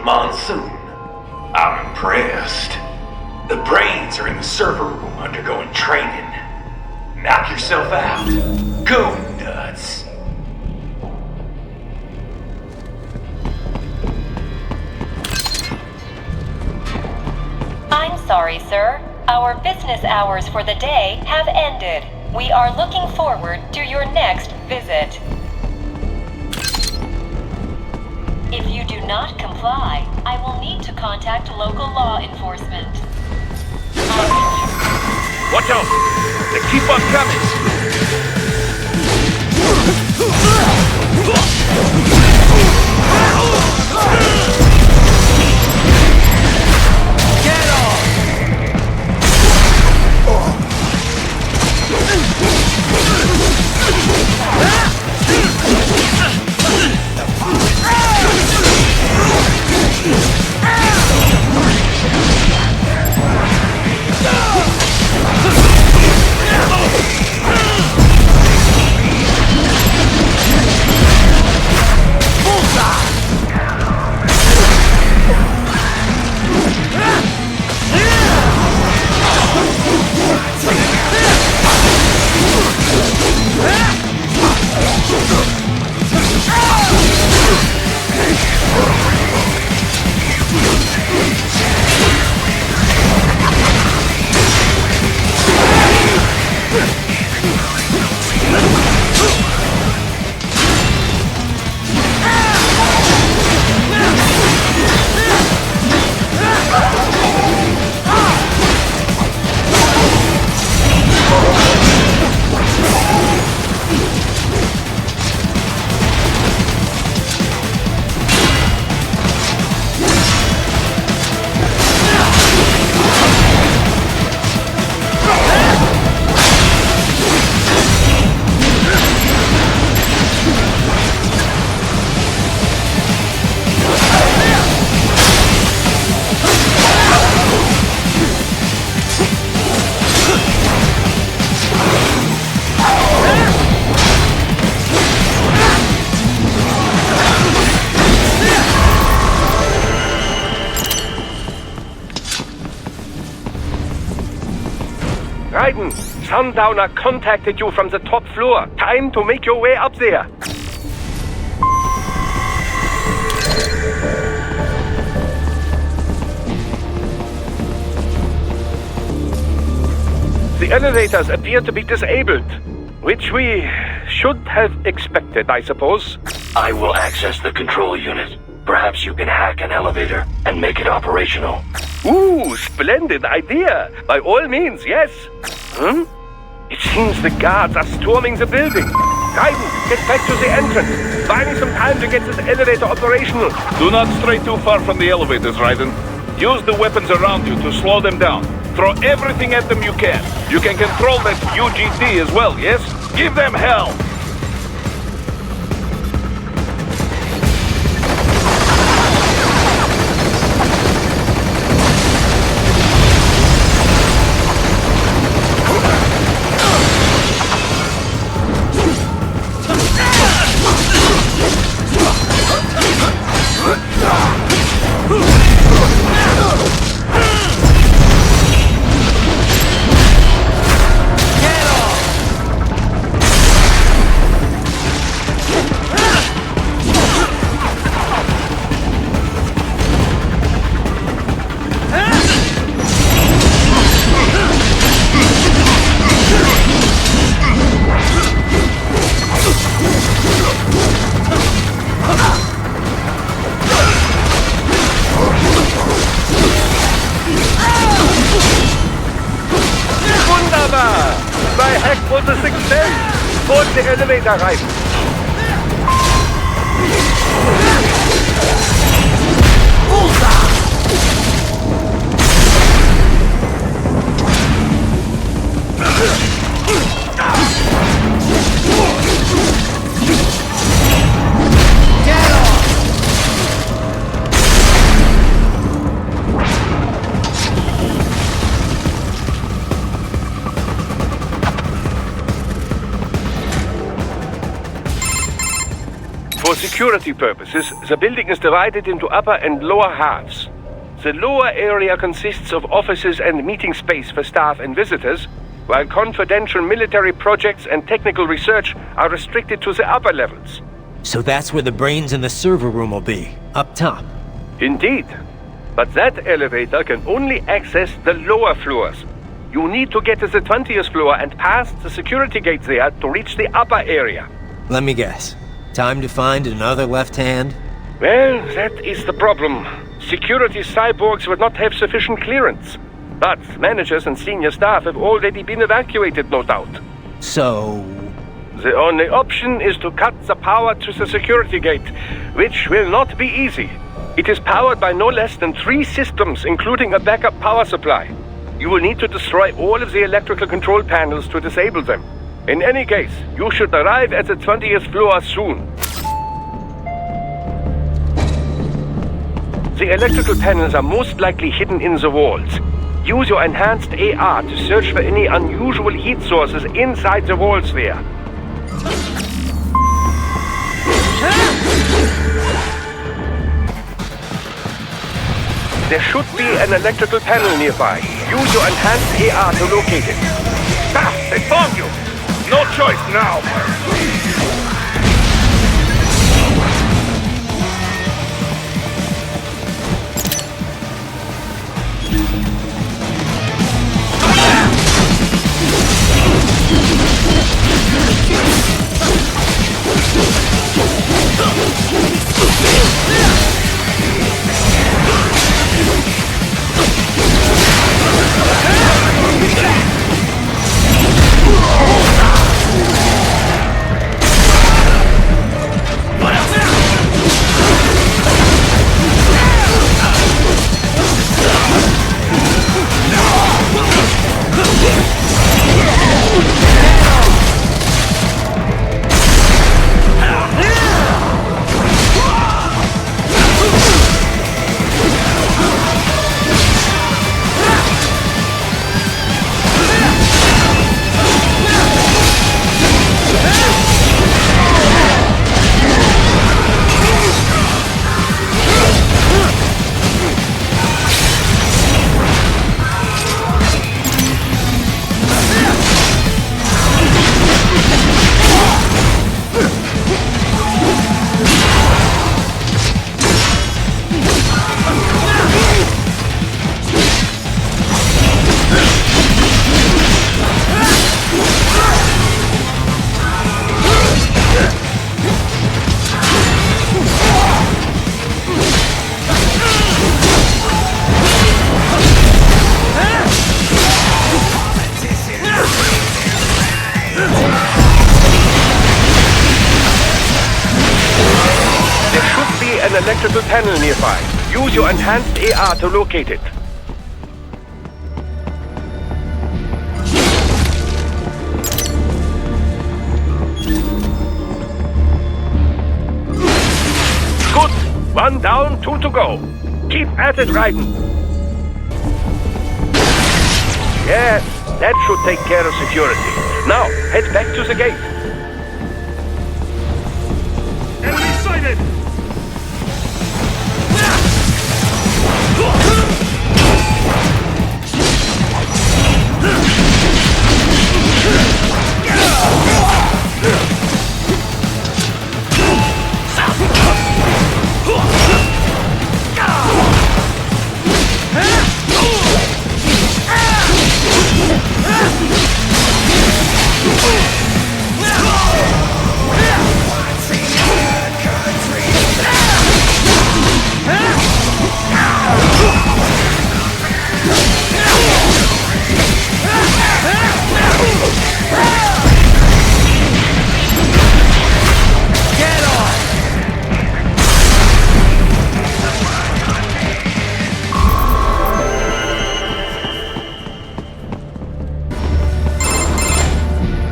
Monsoon. I'm impressed. The brains are in the server room undergoing training. Knock yourself out. Go nuts. I'm sorry, sir. Our business hours for the day have ended. We are looking forward to your next visit. If you do not comply, I will need to contact local law enforcement. Watch out! They keep on coming! Get off! Raiden, Sundowner contacted you from the top floor. Time to make your way up there. The elevators appear to be disabled, which we should have expected, I suppose. I will access the control unit. Perhaps you can hack an elevator and make it operational. Ooh, splendid idea. By all means, yes. It seems the guards are storming the building. Raiden, get back to the entrance. Buy me some time to get this elevator operational. Do not stray too far from the elevators, Raiden. Use the weapons around you to slow them down. Throw everything at them you can. You can control that UGT as well, yes? Give them hell! My hack was a success! Board the elevator rein! For security purposes, the building is divided into upper and lower halves. The lower area consists of offices and meeting space for staff and visitors, while confidential military projects and technical research are restricted to the upper levels. So that's where the brains in the server room will be, up top. Indeed. But that elevator can only access the lower floors. You need to get to the 20th floor and past the security gate there to reach the upper area. Let me guess. Time to find another left hand? Well, that is the problem. Security cyborgs would not have sufficient clearance. But managers and senior staff have already been evacuated, no doubt. So... The only option is to cut the power to the security gate, which will not be easy. It is powered by no less than 3 systems, including a backup power supply. You will need to destroy all of the electrical control panels to disable them. In any case, you should arrive at the 20th floor soon. The electrical panels are most likely hidden in the walls. Use your enhanced AR to search for any unusual heat sources inside the walls there. There should be an electrical panel nearby. Use your enhanced AR to locate it. Ah, they found you! No choice now! An electrical panel nearby. Use your enhanced AR to locate it. Good! 1 down, 2 to go. Keep at it, Raiden. Yes, that should take care of security. Now, head back to the gate. Enemy sighted!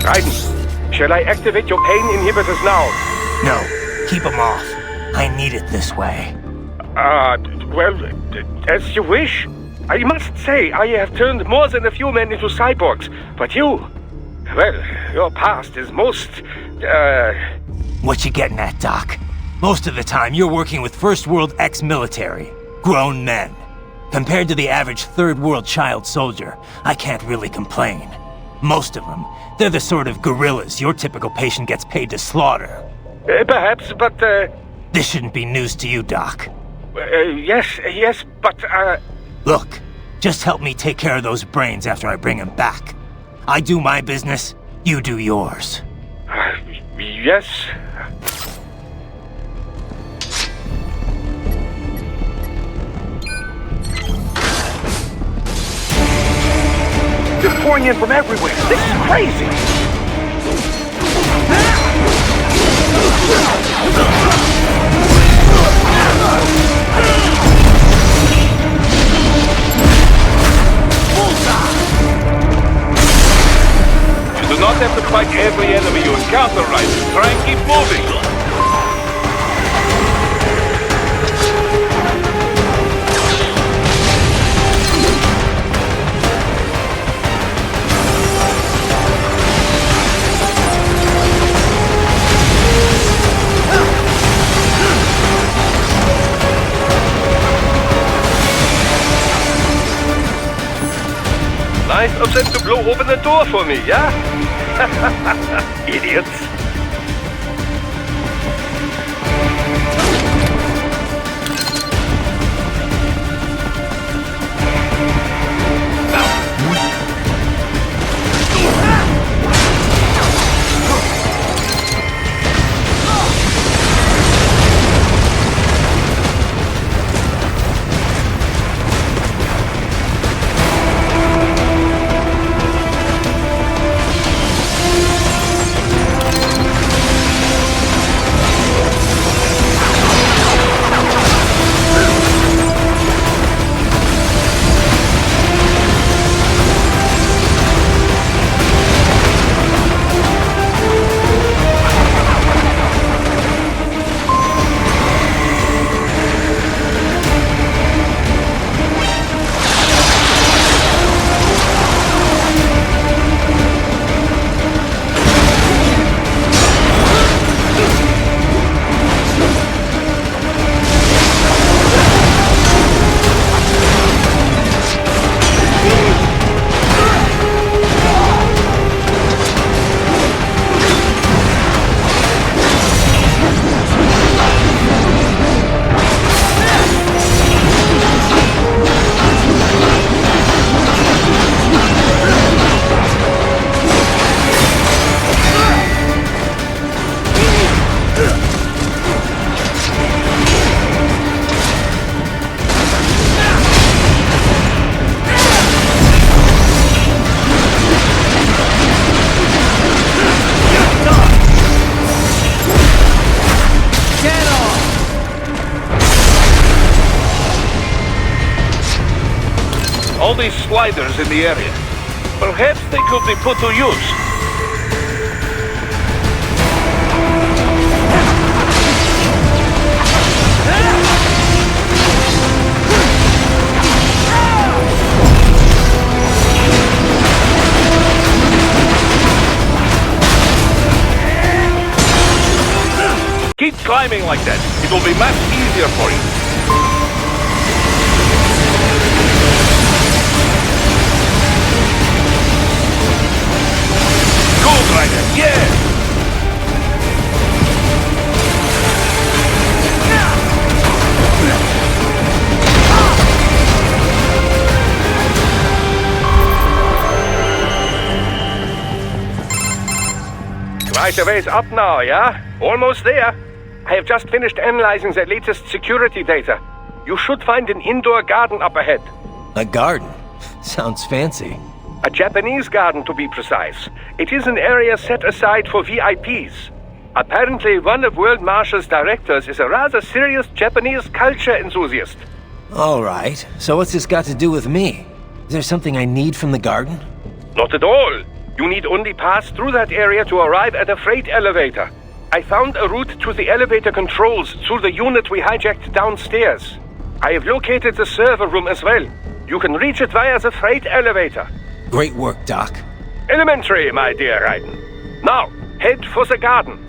Raiden, shall I activate your pain inhibitors now? No, keep them off. I need it this way. Well, as you wish. I must say, I have turned more than a few men into cyborgs, but you... Well, your past is most, What you getting at, Doc? Most of the time, you're working with first world ex-military, grown men. Compared to the average third world child soldier, I can't really complain. Most of them, they're the sort of guerrillas your typical patient gets paid to slaughter. Perhaps, but, This shouldn't be news to you, Doc. yes, but, Look, just help me take care of those brains after I bring them back. I do my business, you do yours. yes. They're pouring in from everywhere. This is crazy. You do not have to fight every enemy you encounter, right? Try and keep moving. Nice of them to blow open the door for me, yeah? Idiots. All these sliders in the area. Perhaps they could be put to use. Keep climbing like that. It will be much easier for you. Gold Rider, yeah! Right a ways up now, yeah? Almost there. I have just finished analyzing the latest security data. You should find an indoor garden up ahead. A garden? Sounds fancy. A Japanese garden, to be precise. It is an area set aside for VIPs. Apparently, one of World Marshal's directors is a rather serious Japanese culture enthusiast. All right, so what's this got to do with me? Is there something I need from the garden? Not at all. You need only pass through that area to arrive at a freight elevator. I found a route to the elevator controls through the unit we hijacked downstairs. I have located the server room as well. You can reach it via the freight elevator. Great work, Doc. Elementary, my dear Raiden. Now, head for the garden.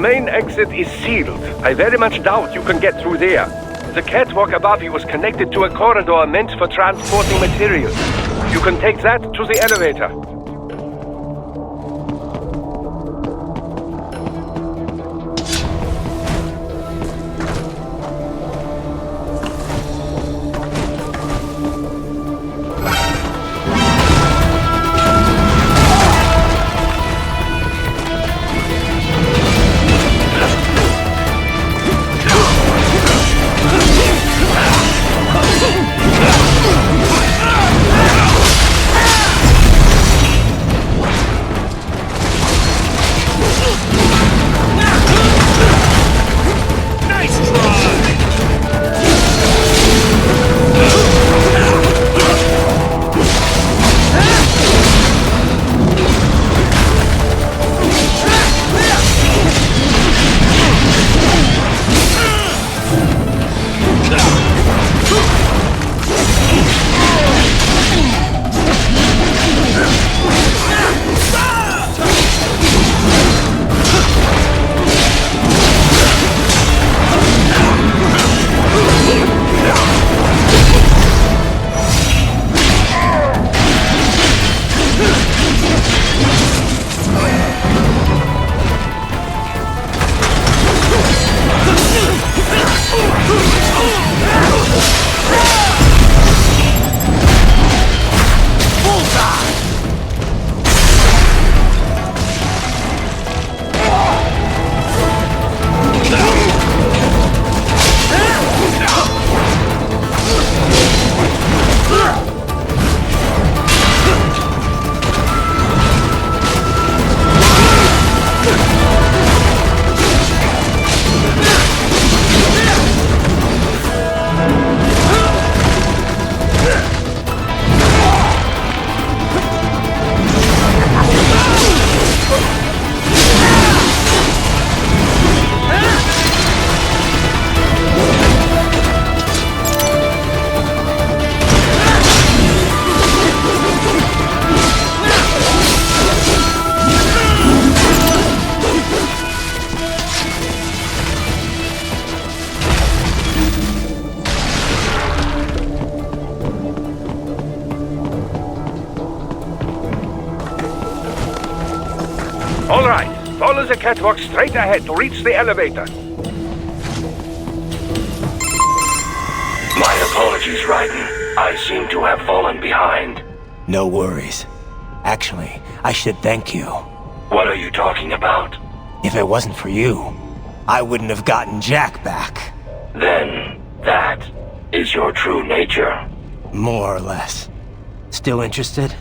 main exit is sealed. I very much doubt you can get through there. The catwalk above you is connected to a corridor meant for transporting materials. You can take that to the elevator. All right, follow the catwalk straight ahead to reach the elevator. My apologies, Raiden. I seem to have fallen behind. No worries. Actually, I should thank you. What are you talking about? If it wasn't for you, I wouldn't have gotten Jack back. Then, that is your true nature. More or less. Still interested?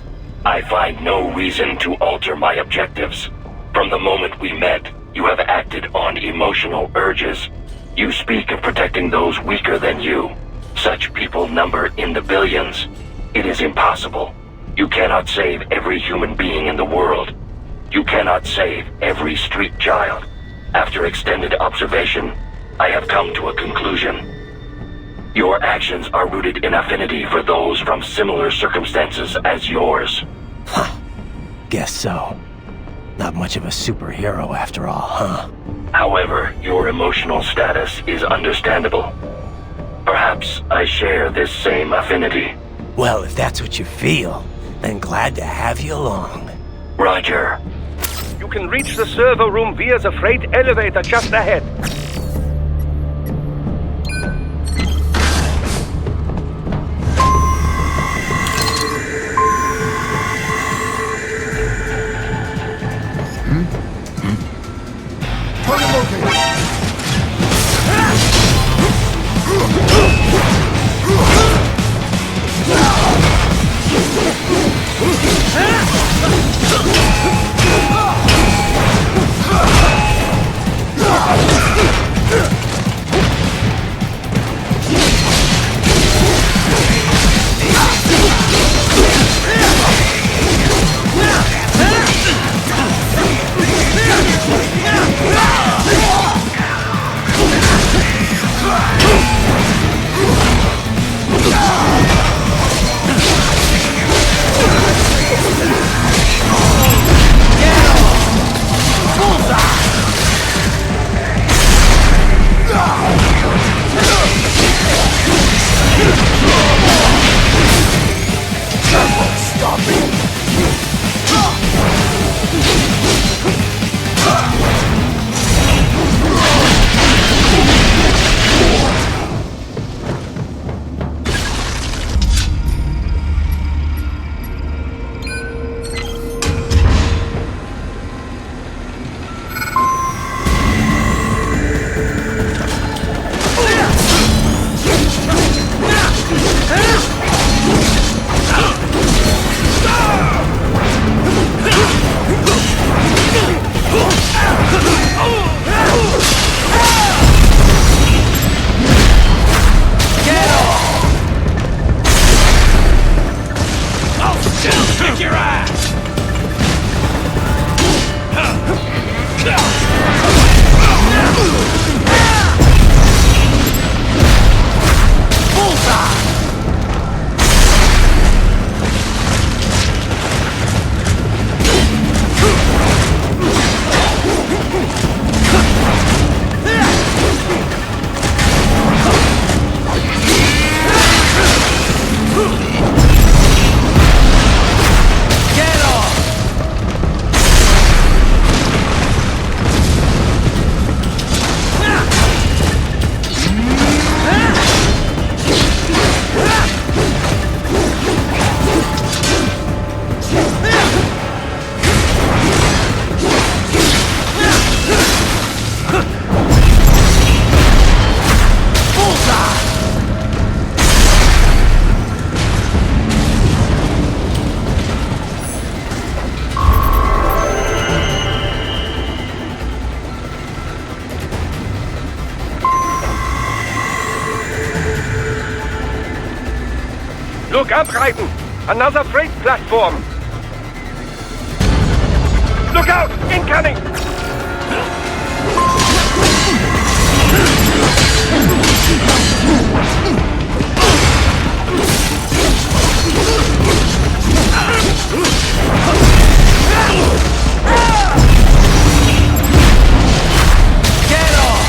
I find no reason to alter my objectives. From the moment we met, you have acted on emotional urges. You speak of protecting those weaker than you. Such people number in the billions. It is impossible. You cannot save every human being in the world. You cannot save every street child. After extended observation, I have come to a conclusion. Your actions are rooted in affinity for those from similar circumstances as yours. Huh. Guess so. Not much of a superhero after all, huh? However, your emotional status is understandable. Perhaps I share this same affinity. Well, if that's what you feel, then glad to have you along. Roger. You can reach the server room via the freight elevator just ahead. Look up, Raiden! Another freight platform! Look out! Incoming! Get off!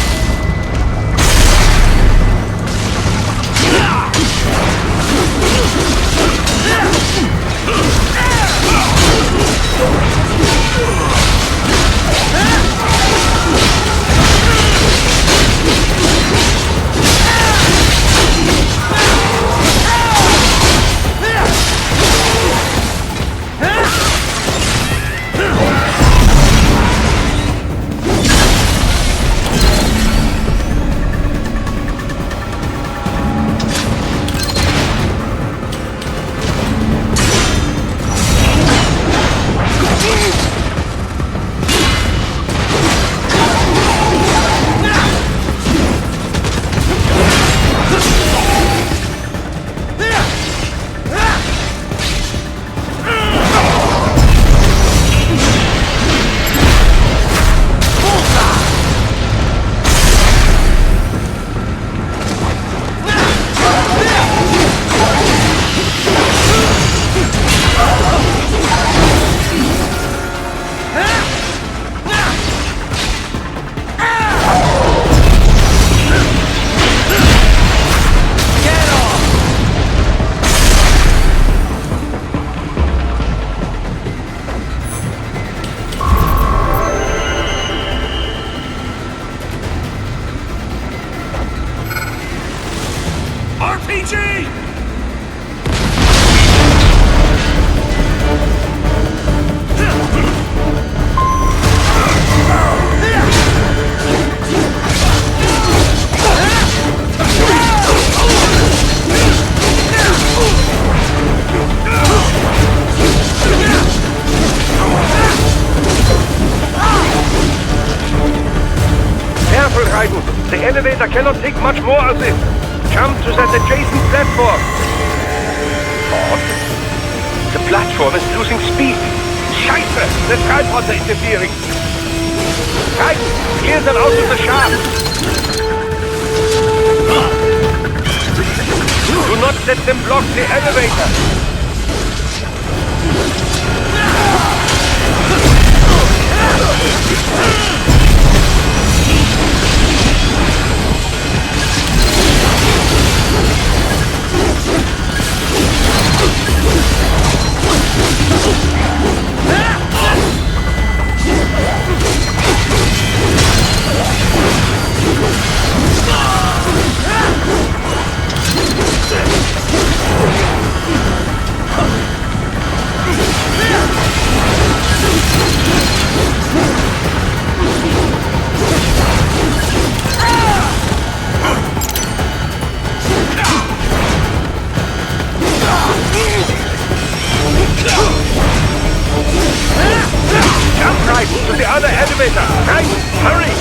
The elevator cannot take much more of this. Jump to that adjacent platform. Odd. The platform is losing speed. Scheiße! The tripods are interfering. Right, clear them out of the shaft. Do not let them block the elevator. Jump right to the other elevator! Right! Hurry!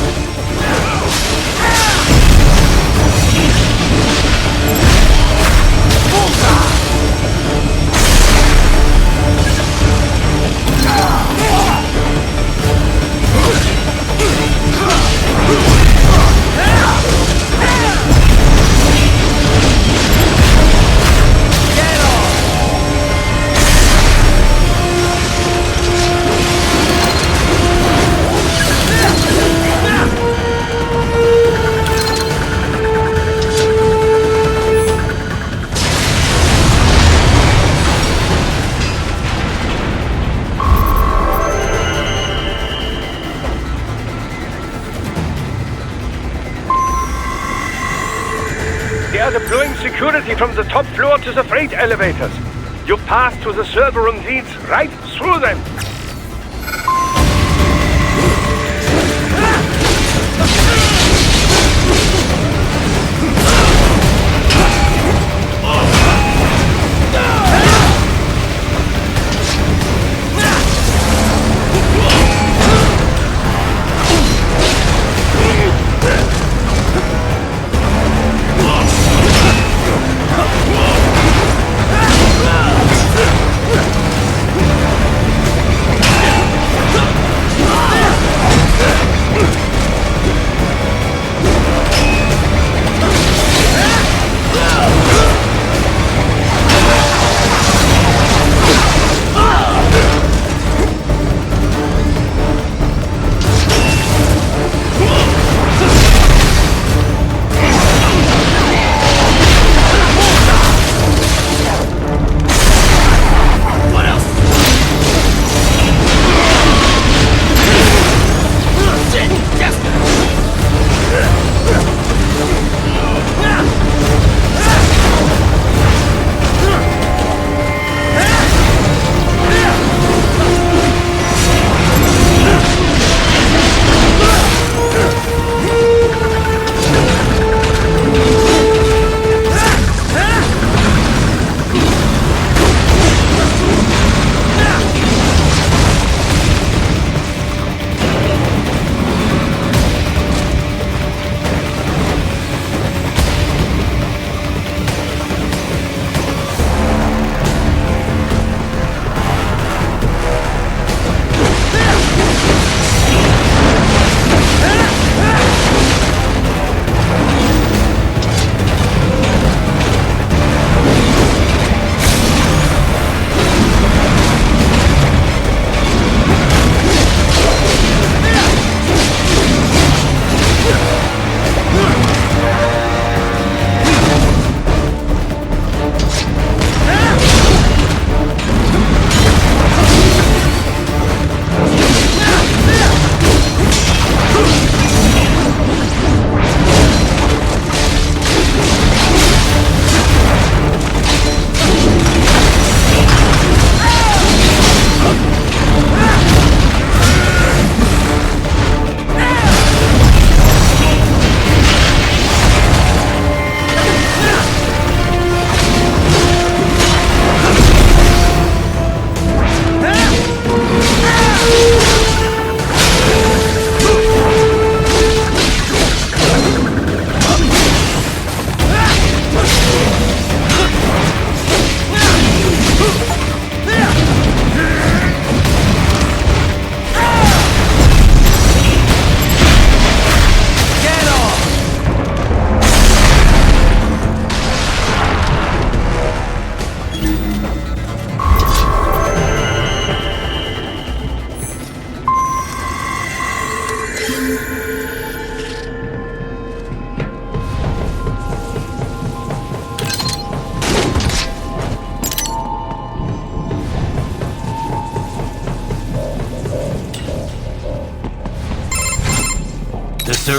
They are deploying security from the top floor to the freight elevators. Your path to the server room leads right through them.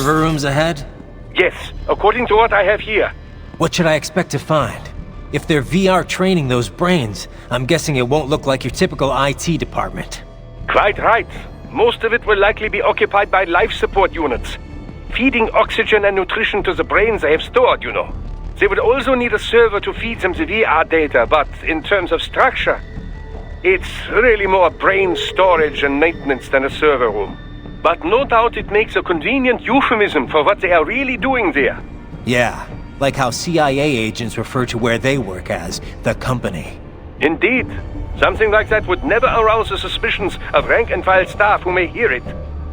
server rooms ahead? Yes, according to what I have here. What should I expect to find? If they're VR training those brains, I'm guessing it won't look like your typical IT department. Quite right. Most of it will likely be occupied by life support units, feeding oxygen and nutrition to the brains they have stored, you know. They would also need a server to feed them the VR data, but in terms of structure, it's really more brain storage and maintenance than a server room. But no doubt it makes a convenient euphemism for what they are really doing there. Yeah, like how CIA agents refer to where they work as the company. Indeed. Something like that would never arouse the suspicions of rank-and-file staff who may hear it.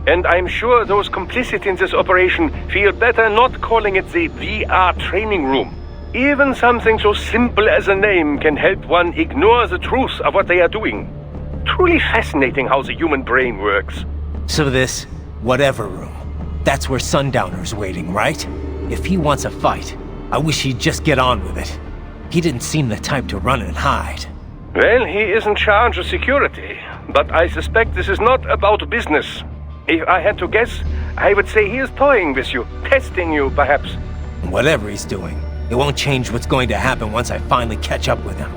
And I'm sure those complicit in this operation feel better not calling it the VR training room. Even something so simple as a name can help one ignore the truth of what they are doing. Truly fascinating how the human brain works. So this, whatever room, that's where Sundowner's waiting, right? If he wants a fight, I wish he'd just get on with it. He didn't seem the type to run and hide. Well, he is in charge of security, but I suspect this is not about business. If I had to guess, I would say he is toying with you, testing you, perhaps. Whatever he's doing, it won't change what's going to happen once I finally catch up with him.